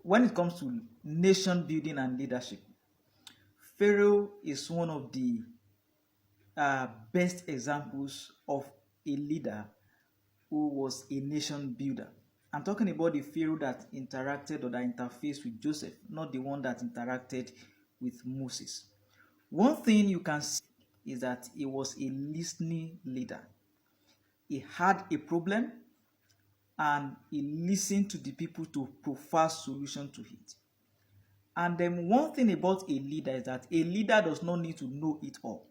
when it comes to nation building and leadership, Pharaoh is one of the best examples of a leader who was a nation builder. I'm talking about the Pharaoh that interacted or that interfaced with Joseph, not the one that interacted with Moses. One thing you can see is that he was a listening leader. He had a problem and he listened to the people to provide solution to it. And then one thing about a leader is that a leader does not need to know it all.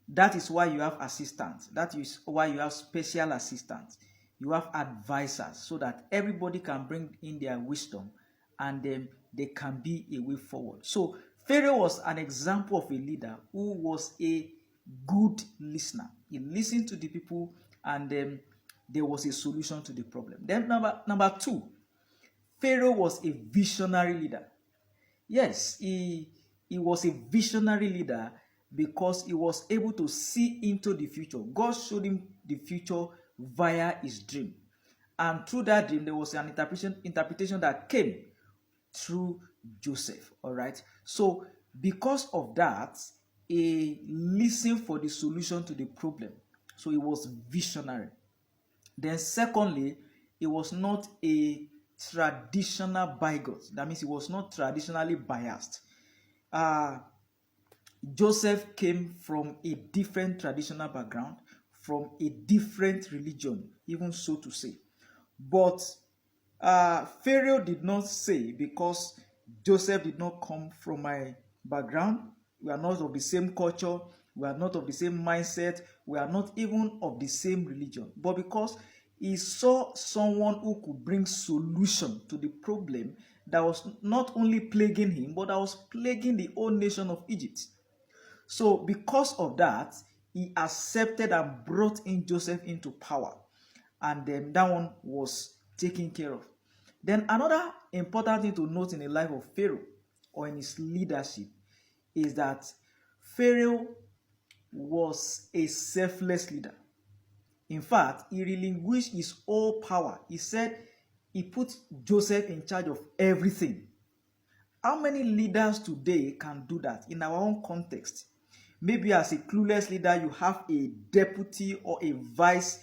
That is why you have assistants. That is why you have special assistants. You have advisors so that everybody can bring in their wisdom and then there can be a way forward. So Pharaoh was an example of a leader who was a good listener. He listened to the people and then there was a solution to the problem. Then number two, Pharaoh was a visionary leader. Yes, he was a visionary leader because he was able to see into the future. God showed him the future via his dream. And through that dream, there was an interpretation that came through Joseph. All right. So because of that, he listened for the solution to the problem. So he was visionary. Then secondly, he was not a traditional bigot. That means he was not traditionally biased. Joseph came from a different traditional background, from a different religion, even so to say. But Pharaoh did not say, because Joseph did not come from my background, we are not of the same culture, we are not of the same mindset, we are not even of the same religion, but because he saw someone who could bring solution to the problem that was not only plaguing him, but that was plaguing the whole nation of Egypt. So because of that, he accepted and brought in Joseph into power. And then that one was taken care of. Then another important thing to note in the life of Pharaoh or in his leadership is that Pharaoh was a selfless leader. In fact, he relinquished his whole power. He said he put Joseph in charge of everything. How many leaders today can do that in our own context? Maybe as a clueless leader, you have a deputy or a vice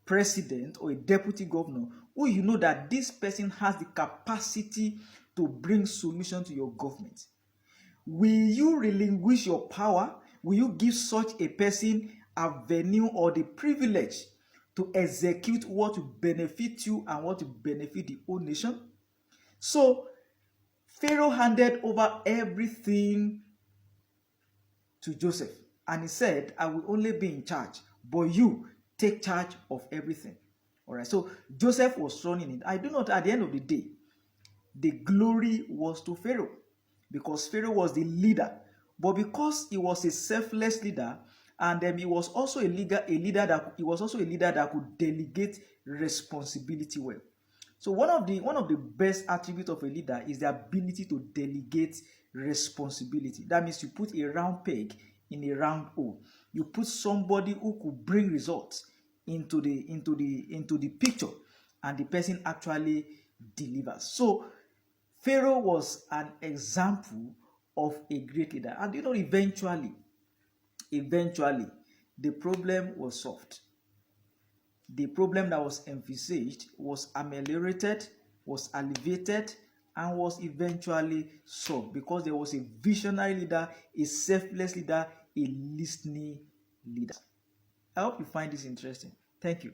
president or a deputy governor who you know that this person has the capacity to bring solution to your government. Will you relinquish your power? Will you give such a person a venue or the privilege to execute what will benefit you and what will benefit the whole nation? So Pharaoh handed over everything to Joseph and he said, I will only be in charge, but you take charge of everything. All right, so Joseph was running it. I do not, at the end of the day, the glory was to Pharaoh because Pharaoh was the leader, but because he was a selfless leader, and then he was also a leader that could delegate responsibility well. So one of the best attributes of a leader is the ability to delegate responsibility. That means you put a round peg in a round hole. You put somebody who could bring results into the picture, and the person actually delivers. So Pharaoh was an example of a great leader, and eventually the problem was solved. The problem that was envisaged was ameliorated, was alleviated, and was eventually solved because there was a visionary leader, a selfless leader, a listening leader. I hope you find this interesting. Thank you.